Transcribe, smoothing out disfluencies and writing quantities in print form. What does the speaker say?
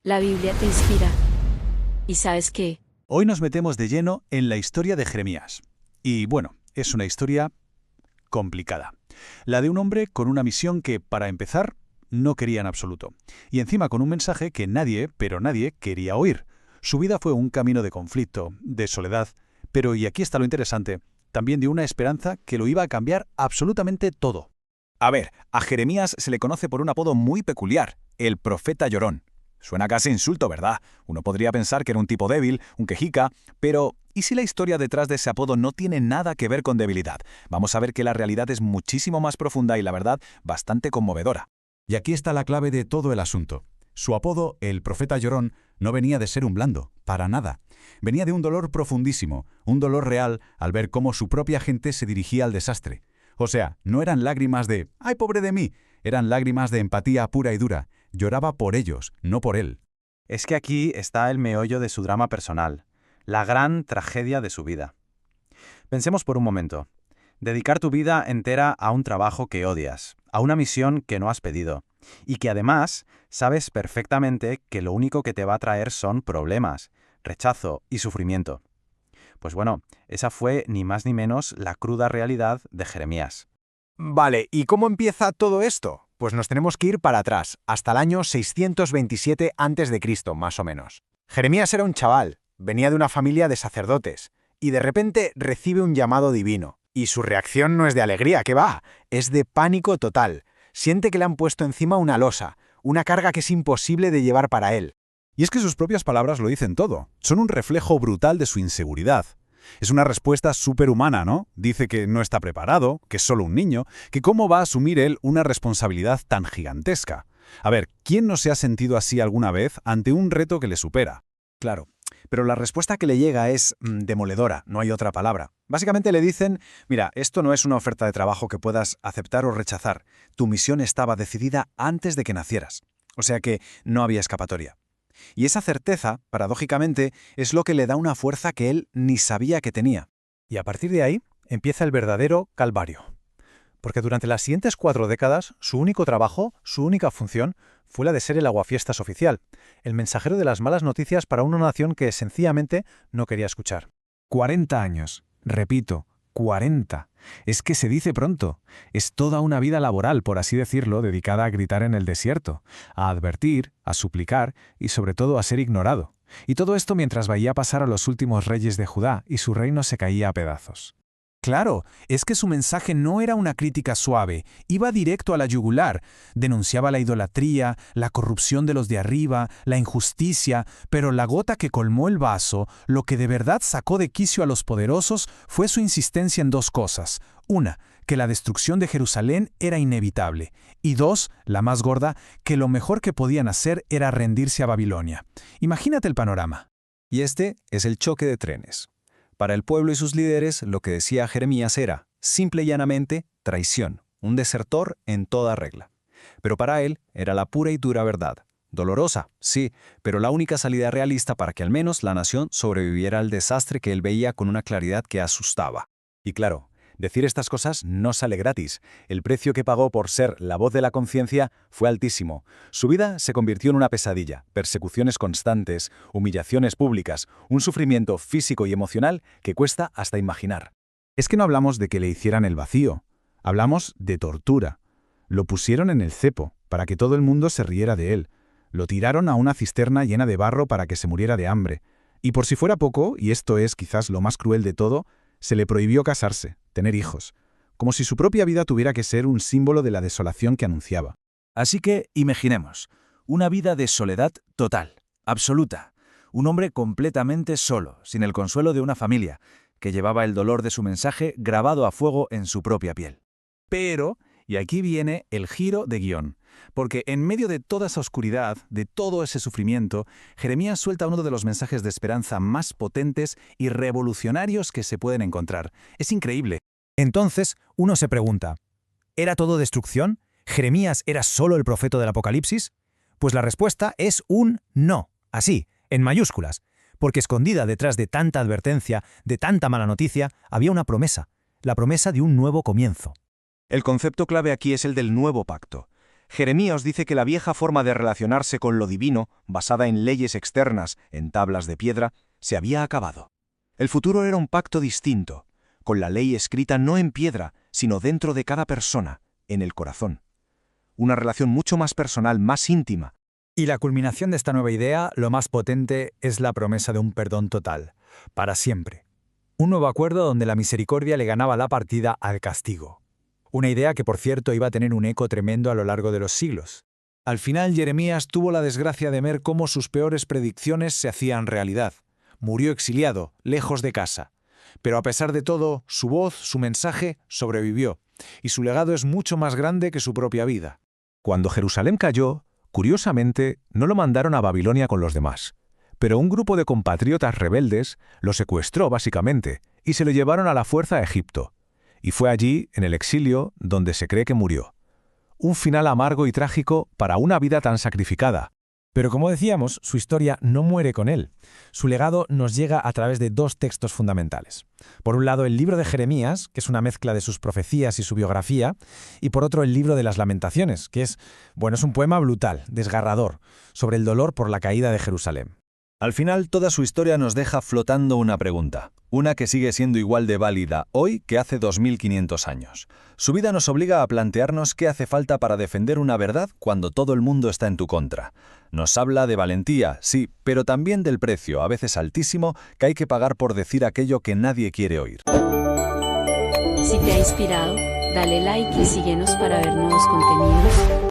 La Biblia te inspira. ¿Y sabes qué? Hoy nos metemos de lleno en la historia de Jeremías. Y bueno, es una historia complicada. La de un hombre con una misión que, para empezar, no quería en absoluto. Y encima con un mensaje que nadie, pero nadie, quería oír. Su vida fue un camino de conflicto, de soledad, pero, y aquí está lo interesante, también de una esperanza que lo iba a cambiar absolutamente todo. A ver, a Jeremías se le conoce por un apodo muy peculiar, el profeta llorón. Suena casi insulto, ¿verdad? Uno podría pensar que era un tipo débil, un quejica, pero ¿y si la historia detrás de ese apodo no tiene nada que ver con debilidad? Vamos a ver que la realidad es muchísimo más profunda y, la verdad, bastante conmovedora. Y aquí está la clave de todo el asunto. Su apodo, el profeta llorón, no venía de ser un blando, para nada. Venía de un dolor profundísimo, un dolor real al ver cómo su propia gente se dirigía al desastre. O sea, no eran lágrimas de ¡ay, pobre de mí!, eran lágrimas de empatía pura y dura. Lloraba por ellos, no por él. Es que aquí está el meollo de su drama personal, la gran tragedia de su vida. Pensemos por un momento. Dedicar tu vida entera a un trabajo que odias, a una misión que no has pedido, y que además sabes perfectamente que lo único que te va a traer son problemas, rechazo y sufrimiento. Pues bueno, esa fue ni más ni menos la cruda realidad de Jeremías. Vale, ¿y cómo empieza todo esto? Pues nos tenemos que ir para atrás, hasta el año 627 a.C., más o menos. Jeremías era un chaval, venía de una familia de sacerdotes, y de repente recibe un llamado divino. Y su reacción no es de alegría, ¿qué va? Es de pánico total. Siente que le han puesto encima una losa, una carga que es imposible de llevar para él. Y es que sus propias palabras lo dicen todo. Son un reflejo brutal de su inseguridad. Es una respuesta superhumana, ¿no? Dice que no está preparado, que es solo un niño, que cómo va a asumir él una responsabilidad tan gigantesca. A ver, ¿quién no se ha sentido así alguna vez ante un reto que le supera? Claro, pero la respuesta que le llega es demoledora, no hay otra palabra. Básicamente le dicen, mira, esto no es una oferta de trabajo que puedas aceptar o rechazar. Tu misión estaba decidida antes de que nacieras. O sea que no había escapatoria. Y esa certeza, paradójicamente, es lo que le da una fuerza que él ni sabía que tenía. Y a partir de ahí empieza el verdadero calvario. Porque durante las siguientes 4 décadas, su único trabajo, su única función, fue la de ser el aguafiestas oficial, el mensajero de las malas noticias para una nación que sencillamente no quería escuchar. 40 años, repito, 40. Es que se dice pronto. Es toda una vida laboral, por así decirlo, dedicada a gritar en el desierto, a advertir, a suplicar y sobre todo a ser ignorado. Y todo esto mientras veía pasar a los últimos reyes de Judá y su reino se caía a pedazos. Claro, es que su mensaje no era una crítica suave, iba directo a la yugular, denunciaba la idolatría, la corrupción de los de arriba, la injusticia, pero la gota que colmó el vaso, lo que de verdad sacó de quicio a los poderosos, fue su insistencia en 2 cosas. Una, que la destrucción de Jerusalén era inevitable, y 2, la más gorda, que lo mejor que podían hacer era rendirse a Babilonia. Imagínate el panorama. Y este es el choque de trenes. Para el pueblo y sus líderes, lo que decía Jeremías era, simple y llanamente, traición, un desertor en toda regla. Pero para él era la pura y dura verdad. Dolorosa, sí, pero la única salida realista para que al menos la nación sobreviviera al desastre que él veía con una claridad que asustaba. Y claro, decir estas cosas no sale gratis. El precio que pagó por ser la voz de la conciencia fue altísimo. Su vida se convirtió en una pesadilla, persecuciones constantes, humillaciones públicas, un sufrimiento físico y emocional que cuesta hasta imaginar. Es que no hablamos de que le hicieran el vacío. Hablamos de tortura. Lo pusieron en el cepo, para que todo el mundo se riera de él. Lo tiraron a una cisterna llena de barro para que se muriera de hambre. Y por si fuera poco, y esto es quizás lo más cruel de todo, se le prohibió casarse, tener hijos, como si su propia vida tuviera que ser un símbolo de la desolación que anunciaba. Así que imaginemos, una vida de soledad total, absoluta, un hombre completamente solo, sin el consuelo de una familia, que llevaba el dolor de su mensaje grabado a fuego en su propia piel. Pero, y aquí viene el giro de guión, porque en medio de toda esa oscuridad, de todo ese sufrimiento, Jeremías suelta uno de los mensajes de esperanza más potentes y revolucionarios que se pueden encontrar. Es increíble. Entonces, uno se pregunta, ¿era todo destrucción? ¿Jeremías era solo el profeta del Apocalipsis? Pues la respuesta es un no, así, en mayúsculas, porque escondida detrás de tanta advertencia, de tanta mala noticia, había una promesa, la promesa de un nuevo comienzo. El concepto clave aquí es el del nuevo pacto. Jeremías dice que la vieja forma de relacionarse con lo divino, basada en leyes externas, en tablas de piedra, se había acabado. El futuro era un pacto distinto, con la ley escrita no en piedra, sino dentro de cada persona, en el corazón. Una relación mucho más personal, más íntima. Y la culminación de esta nueva idea, lo más potente, es la promesa de un perdón total, para siempre. Un nuevo acuerdo donde la misericordia le ganaba la partida al castigo. Una idea que, por cierto, iba a tener un eco tremendo a lo largo de los siglos. Al final, Jeremías tuvo la desgracia de ver cómo sus peores predicciones se hacían realidad. Murió exiliado, lejos de casa. Pero a pesar de todo, su voz, su mensaje, sobrevivió, y su legado es mucho más grande que su propia vida. Cuando Jerusalén cayó, curiosamente, no lo mandaron a Babilonia con los demás, pero un grupo de compatriotas rebeldes lo secuestró básicamente y se lo llevaron a la fuerza a Egipto. Y fue allí, en el exilio, donde se cree que murió. Un final amargo y trágico para una vida tan sacrificada. Pero como decíamos, su historia no muere con él. Su legado nos llega a través de dos textos fundamentales. Por un lado, el libro de Jeremías, que es una mezcla de sus profecías y su biografía, y por otro, el libro de las Lamentaciones, que es un poema brutal, desgarrador, sobre el dolor por la caída de Jerusalén. Al final, toda su historia nos deja flotando una pregunta, una que sigue siendo igual de válida hoy que hace 2500 años. Su vida nos obliga a plantearnos qué hace falta para defender una verdad cuando todo el mundo está en tu contra. Nos habla de valentía, sí, pero también del precio, a veces altísimo, que hay que pagar por decir aquello que nadie quiere oír. Si te ha inspirado, dale like y síguenos para ver nuevos contenidos.